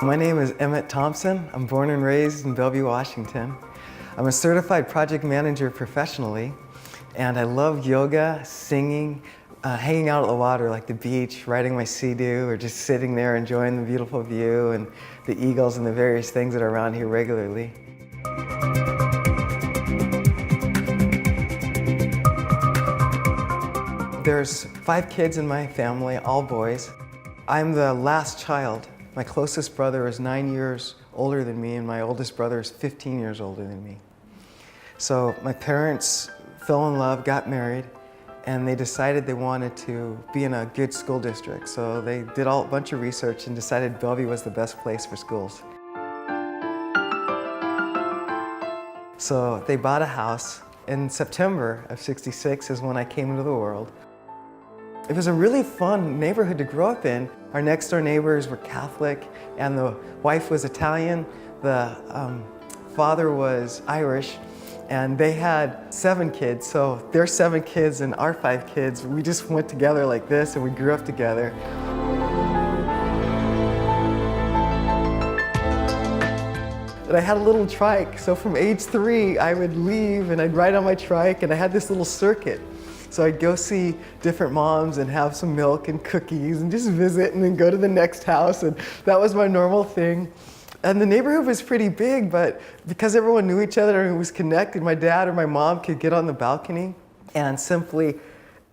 My name is Emmett Thompson. I'm born and raised in Bellevue, Washington. I'm a certified project manager professionally, and I love yoga, singing, hanging out at the water like the beach, riding my Sea-Doo, or just sitting there enjoying the beautiful view and the eagles and the various things that are around here regularly. There's 5 kids in my family, all boys. I'm the last child. My closest brother is 9 years older than me, and my oldest brother is 15 years older than me. So my parents fell in love, got married, and they decided they wanted to be in a good school district. So they did a bunch of research and decided Bellevue was the best place for schools. So they bought a house. In September of '66 is when I came into the world. It was a really fun neighborhood to grow up in. Our next door neighbors were Catholic, and the wife was Italian. The father was Irish, and they had 7 kids. So their 7 kids and our 5 kids, we just went together like this, and we grew up together. And I had a little trike, so from age 3, I would leave and I'd ride on my trike, and I had this little circuit. So I'd go see different moms and have some milk and cookies and just visit and then go to the next house, and that was my normal thing. And the neighborhood was pretty big, but because everyone knew each other and was connected, my dad or my mom could get on the balcony and simply,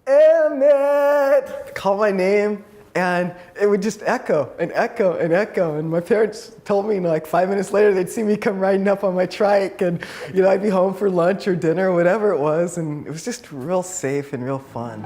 Emmett, call my name, and it would just echo and echo and echo. And my parents told me, like 5 minutes later, they'd see me come riding up on my trike, and I'd be home for lunch or dinner or whatever it was, and it was just real safe and real fun.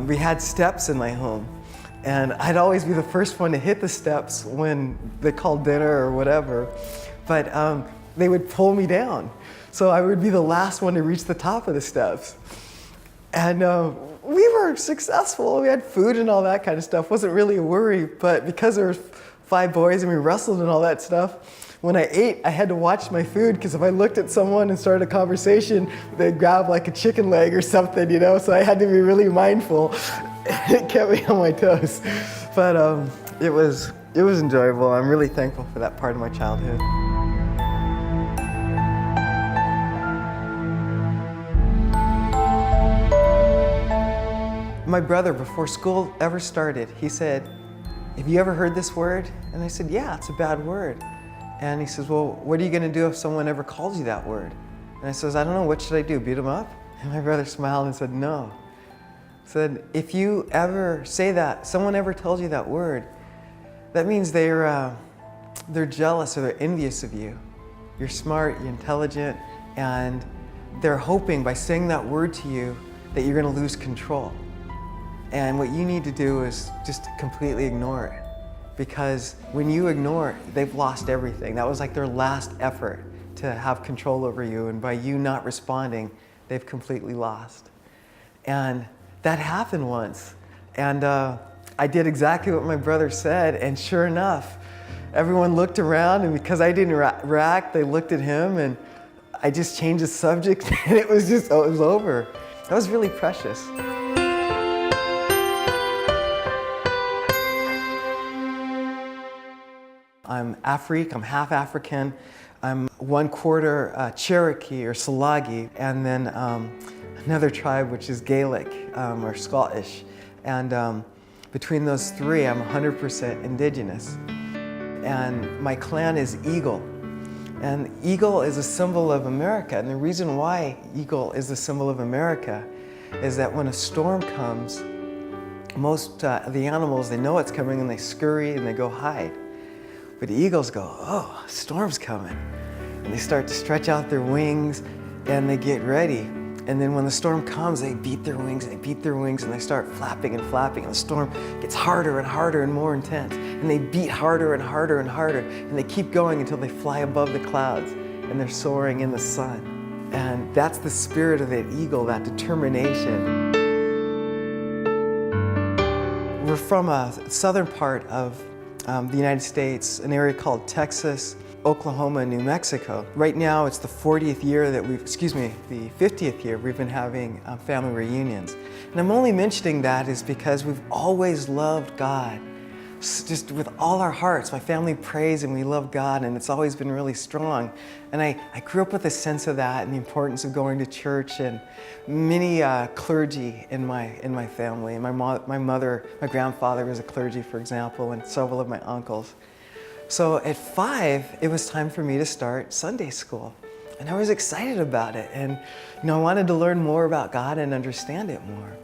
We had steps in my home, and I'd always be the first one to hit the steps when they called dinner or whatever, but they would pull me down. So I would be the last one to reach the top of the steps. And we were successful. We had food and all that kind of stuff. Wasn't really a worry, but because there were 5 boys and we wrestled and all that stuff, when I ate, I had to watch my food, because if I looked at someone and started a conversation, they'd grab like a chicken leg or something, so I had to be really mindful. It kept me on my toes. But it was enjoyable. I'm really thankful for that part of my childhood. My brother, before school ever started, he said, "Have you ever heard this word?" And I said, "Yeah, it's a bad word." And he says, "Well, what are you going to do if someone ever calls you that word?" And I says, "I don't know, what should I do, beat them up?" And my brother smiled and said, "No." He said, "If you ever say that, someone ever tells you that word, that means they're jealous or they're envious of you. You're smart, you're intelligent, and they're hoping by saying that word to you that you're going to lose control. And what you need to do is just completely ignore it. Because when you ignore it, they've lost everything. That was like their last effort to have control over you, and by you not responding, they've completely lost." And that happened once. And I did exactly what my brother said, and sure enough, everyone looked around, and because I didn't react, they looked at him, and I just changed the subject, and it was over. That was really precious. I'm Afrik, I'm half African. I'm 1/4 Cherokee or Salagi, and then another tribe which is Gaelic or Scottish. And between those 3, I'm 100% indigenous. And my clan is Eagle. And eagle is a symbol of America. And the reason why eagle is a symbol of America is that when a storm comes, most of the animals, they know it's coming and they scurry and they go hide. But eagles go, "Oh, storm's coming." And they start to stretch out their wings and they get ready. And then when the storm comes, they beat their wings, and they start flapping and flapping, and the storm gets harder and harder and more intense. And they beat harder and harder and harder, and they keep going until they fly above the clouds, and they're soaring in the sun. And that's the spirit of that eagle, that determination. We're from a southern part of the United States, an area called Texas, Oklahoma, and New Mexico. Right now, it's the 40th year that the 50th year we've been having family reunions. And I'm only mentioning that is because we've always loved God. Just with all our hearts, my family prays and we love God, and it's always been really strong. And I grew up with a sense of that and the importance of going to church, and many clergy in my family. And my grandfather was a clergy, for example, and several of my uncles. So at 5, it was time for me to start Sunday school. And I was excited about it. And I wanted to learn more about God and understand it more.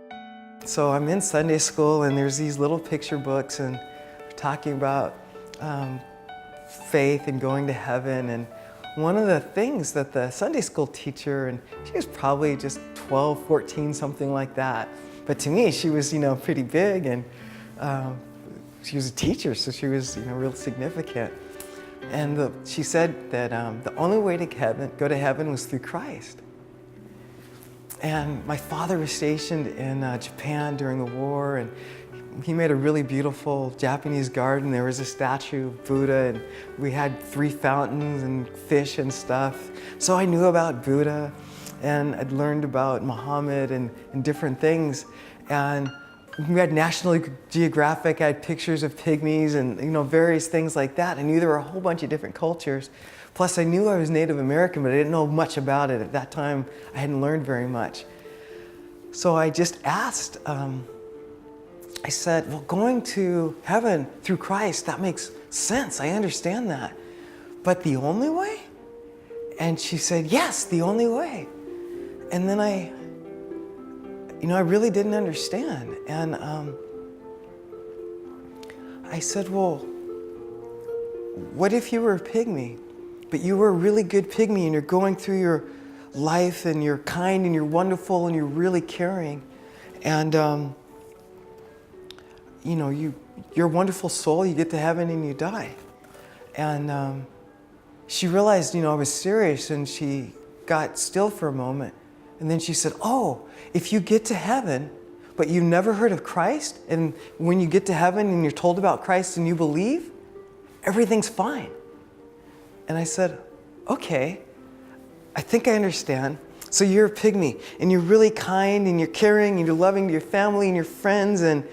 So I'm in Sunday school, and there's these little picture books, and we're talking about faith and going to heaven. And one of the things that the Sunday school teacher, and she was probably just 12, 14, something like that. But to me, she was, pretty big, and she was a teacher, so she was, real significant. And she said that the only way to go to heaven was through Christ. And my father was stationed in Japan during the war, and he made a really beautiful Japanese garden. There was a statue of Buddha, and we had 3 fountains and fish and stuff. So I knew about Buddha, and I'd learned about Muhammad and different things. And we had National Geographic, I had pictures of pygmies and various things like that. I knew there were a whole bunch of different cultures. Plus I knew I was Native American, but I didn't know much about it. At that time, I hadn't learned very much. So I just asked, I said, well, going to heaven through Christ, that makes sense, I understand that. But the only way? And she said, yes, the only way. And then I really didn't understand. And I said, well, what if you were a pygmy, but you were a really good pygmy, and you're going through your life, and you're kind, and you're wonderful, and you're really caring, and you're a wonderful soul, you get to heaven and you die. And she realized, I was serious, and she got still for a moment. And then she said, oh, if you get to heaven, but you've never heard of Christ, and when you get to heaven and you're told about Christ and you believe, everything's fine. And I said, okay, I think I understand. So you're a pygmy, and you're really kind, and you're caring, and you're loving to your family and your friends, and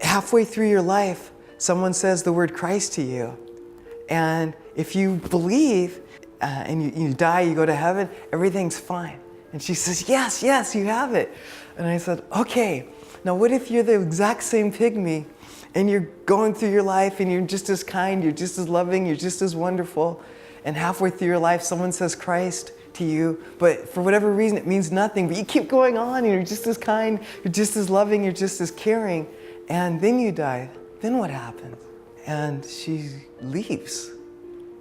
halfway through your life, someone says the word Christ to you. And if you believe and you die, you go to heaven, everything's fine. And she says, yes, you have it. And I said, okay, now what if you're the exact same pygmy, and you're going through your life, and you're just as kind, you're just as loving, you're just as wonderful, and halfway through your life, someone says Christ to you, but for whatever reason, it means nothing, but you keep going on, and you're just as kind, you're just as loving, you're just as caring, and then you die. Then what happens? And she leaves,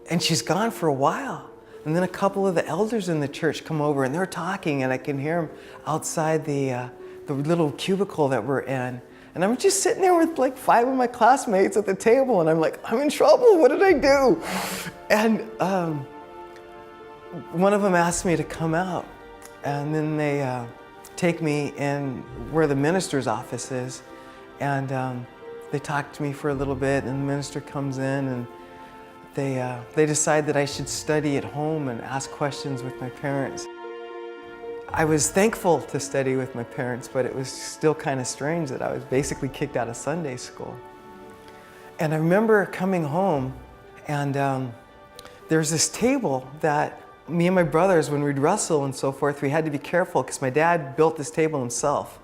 and she's gone for a while. And then a couple of the elders in the church come over, and they're talking, and I can hear them outside the little cubicle that we're in. And I'm just sitting there with like 5 of my classmates at the table, and I'm like, I'm in trouble, what did I do? And one of them asked me to come out, and then they take me in where the minister's office is, and they talk to me for a little bit, and the minister comes in, and they decide that I should study at home and ask questions with my parents. I was thankful to study with my parents, but it was still kind of strange that I was basically kicked out of Sunday school. And I remember coming home, and there's this table that me and my brothers, when we'd wrestle and so forth, we had to be careful because my dad built this table himself.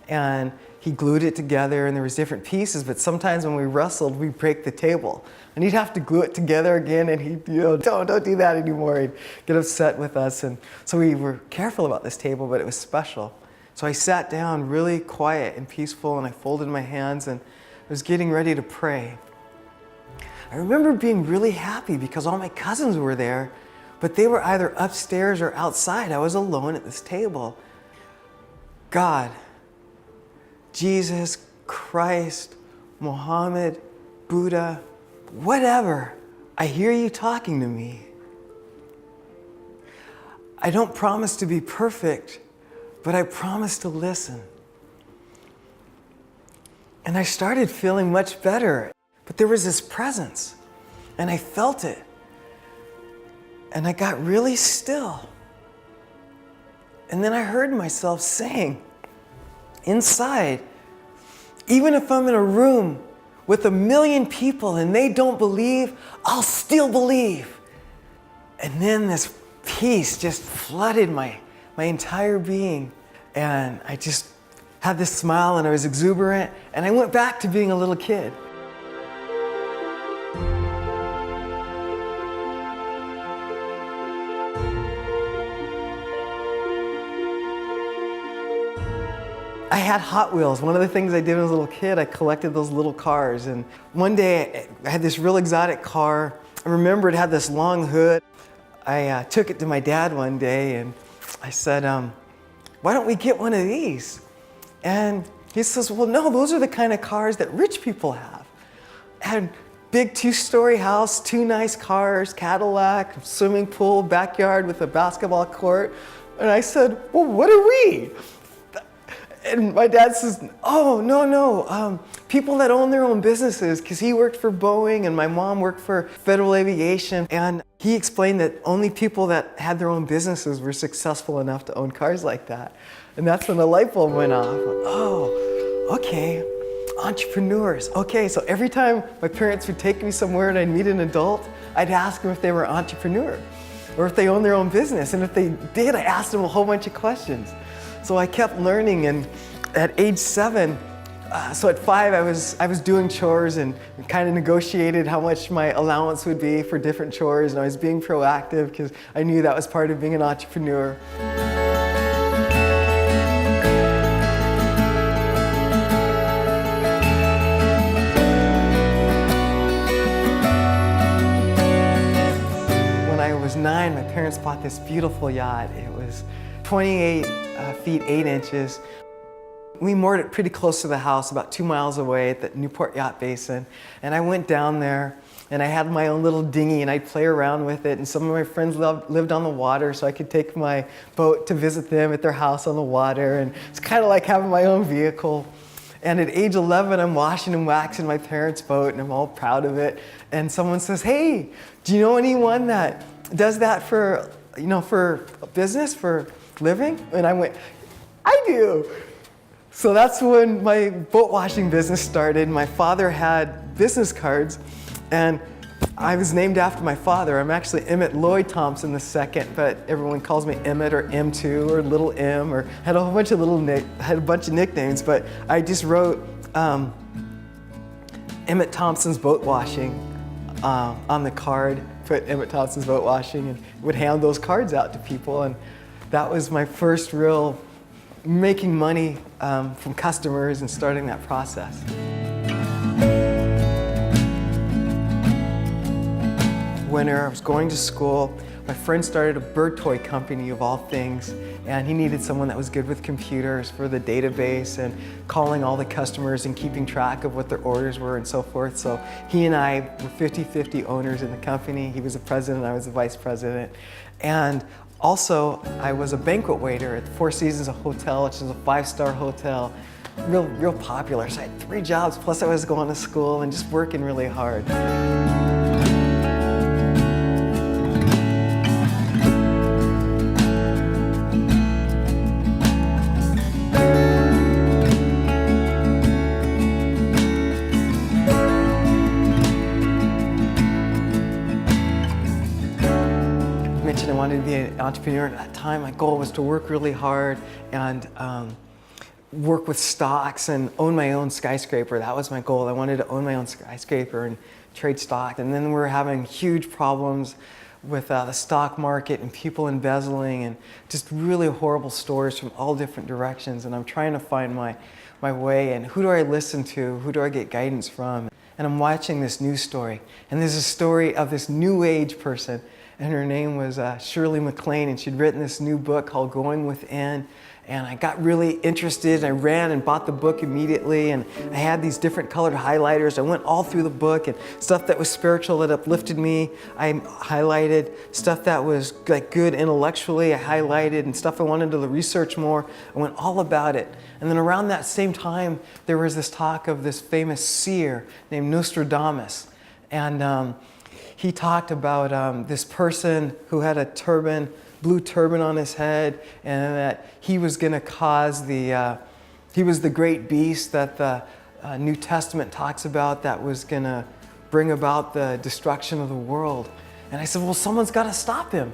And he glued it together, and there was different pieces, but sometimes when we wrestled, we'd break the table. And he'd have to glue it together again, and he'd, don't do that anymore. He'd get upset with us. And so we were careful about this table, but it was special. So I sat down really quiet and peaceful, and I folded my hands, and I was getting ready to pray. I remember being really happy because all my cousins were there, but they were either upstairs or outside. I was alone at this table. God, Jesus, Christ, Muhammad, Buddha, whatever, I hear you talking to me. I don't promise to be perfect, but I promise to listen. And I started feeling much better, but there was this presence, and I felt it. And I got really still. And then I heard myself saying, inside, even if I'm in a room with 1 million people and they don't believe, I'll still believe. And then this peace just flooded my entire being. And I just had this smile and I was exuberant, and I went back to being a little kid. I had Hot Wheels. One of the things I did as a little kid, I collected those little cars. And one day I had this real exotic car. I remember it had this long hood. I took it to my dad one day and I said, why don't we get one of these? And he says, well, no, those are the kind of cars that rich people have. And big 2-story house, 2 nice cars, Cadillac, swimming pool, backyard with a basketball court. And I said, well, what are we? And my dad says, oh, no, people that own their own businesses, because he worked for Boeing and my mom worked for Federal Aviation. And he explained that only people that had their own businesses were successful enough to own cars like that. And that's when the light bulb went off. Oh, okay, entrepreneurs. Okay, so every time my parents would take me somewhere and I'd meet an adult, I'd ask them if they were an entrepreneur or if they owned their own business. And if they did, I asked them a whole bunch of questions. So I kept learning, and at age 7, so at 5 I was doing chores and kind of negotiated how much my allowance would be for different chores, and I was being proactive because I knew that was part of being an entrepreneur. When I was 9, my parents bought this beautiful yacht. It was 28 feet 8 inches. We moored it pretty close to the house, about 2 miles away at the Newport Yacht Basin. And I went down there and I had my own little dinghy and I'd play around with it. And some of my friends lived on the water, so I could take my boat to visit them at their house on the water. And it's kind of like having my own vehicle. And at age 11, I'm washing and waxing my parents' boat and I'm all proud of it. And someone says, hey, do you know anyone that does that for business, for living? And I went, I do. So that's when my boat washing business started. My father had business cards and I was named after my father. I'm actually Emmett Lloyd Thompson II, but everyone calls me Emmett or M2 or Little M, or had a whole bunch of nicknames, but I just wrote Emmett Thompson's boat washing on the card, put Emmett Thompson's boat washing, and would hand those cards out to people. And that was my first real making money from customers and starting that process. When I was going to school, my friend started a bird toy company of all things, and he needed someone that was good with computers for the database and calling all the customers and keeping track of what their orders were and so forth. So he and I were 50-50 owners in the company. He was the president, I was the vice president. And also, I was a banquet waiter at the Four Seasons Hotel, which is a 5-star hotel, real popular. So I had 3 jobs, plus I was going to school and just working really hard. I wanted to be an entrepreneur. At that time, my goal was to work really hard and work with stocks and own my own skyscraper. That was my goal. I wanted to own my own skyscraper and trade stock. And then we were having huge problems with the stock market and people embezzling and just really horrible stories from all different directions. And I'm trying to find my way, and who do I listen to? Who do I get guidance from? And I'm watching this news story. And there's a story of this new age person. and her name was Shirley MacLaine, and she'd written this new book called Going Within. And I got really interested. I ran and bought the book immediately, and I had these different colored highlighters. I went all through the book, and stuff that was spiritual that uplifted me, I highlighted. Stuff that was like good intellectually, I highlighted, and stuff I wanted to research more, I went all about it. And then around that same time, there was this talk of this famous seer named Nostradamus. And he talked about this person who had a turban, blue turban on his head, and that he was going to cause he was the great beast that the New Testament talks about that was going to bring about the destruction of the world. And I said, well, someone's got to stop him.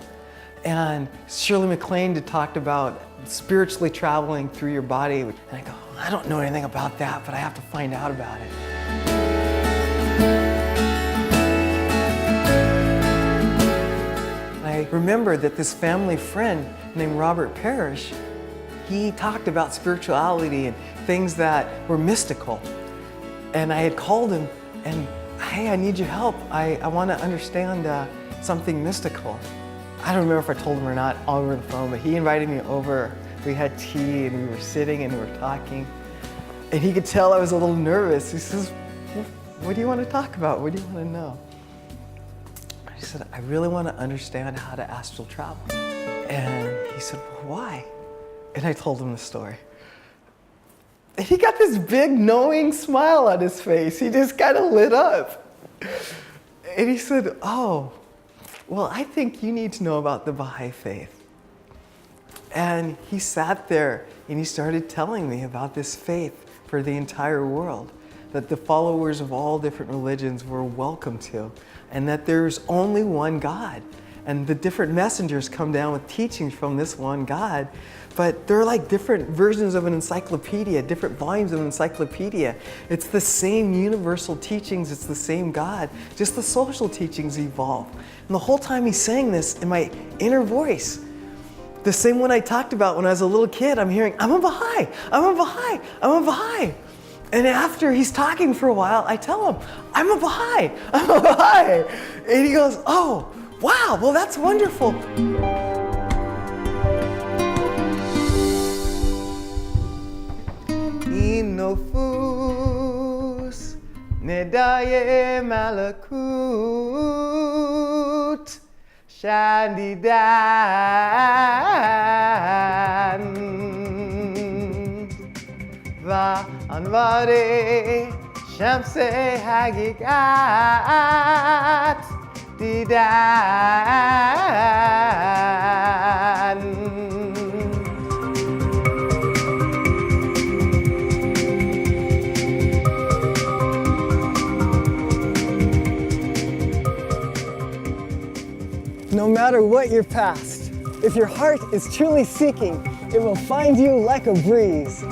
And Shirley MacLaine had talked about spiritually traveling through your body. And I go, I don't know anything about that, but I have to find out about it. I remember that this family friend named Robert Parrish, he talked about spirituality and things that were mystical. And I had called him and, hey, I need your help. I want to understand something mystical. I don't remember if I told him or not over the phone, but he invited me over. We had tea and we were sitting and we were talking. And he could tell I was a little nervous. He says, what do you want to talk about? What do you want to know? I said, I really want to understand how to astral travel. And he said, well, why? And I told him the story. And he got this big knowing smile on his face. He just kind of lit up. And he said, oh, well, I think you need to know about the Baha'i faith. And he sat there and he started telling me about this faith for the entire world, that the followers of all different religions were welcome to, and that there's only one God. And the different messengers come down with teachings from this one God, but they're like different versions of an encyclopedia, different volumes of an encyclopedia. It's the same universal teachings, it's the same God, just the social teachings evolve. And the whole time he's saying this in my inner voice, the same one I talked about when I was a little kid, I'm hearing, I'm a Baha'i, I'm a Baha'i, I'm a Baha'i. And after he's talking for a while, I tell him, I'm a Baha'i, I'm a Baha'i. And he goes, oh, wow, well, that's wonderful. Inofus nedaye malakut shandidan va anvare shamse hagikat didan. No matter what your past, if your heart is truly seeking, it will find you like a breeze.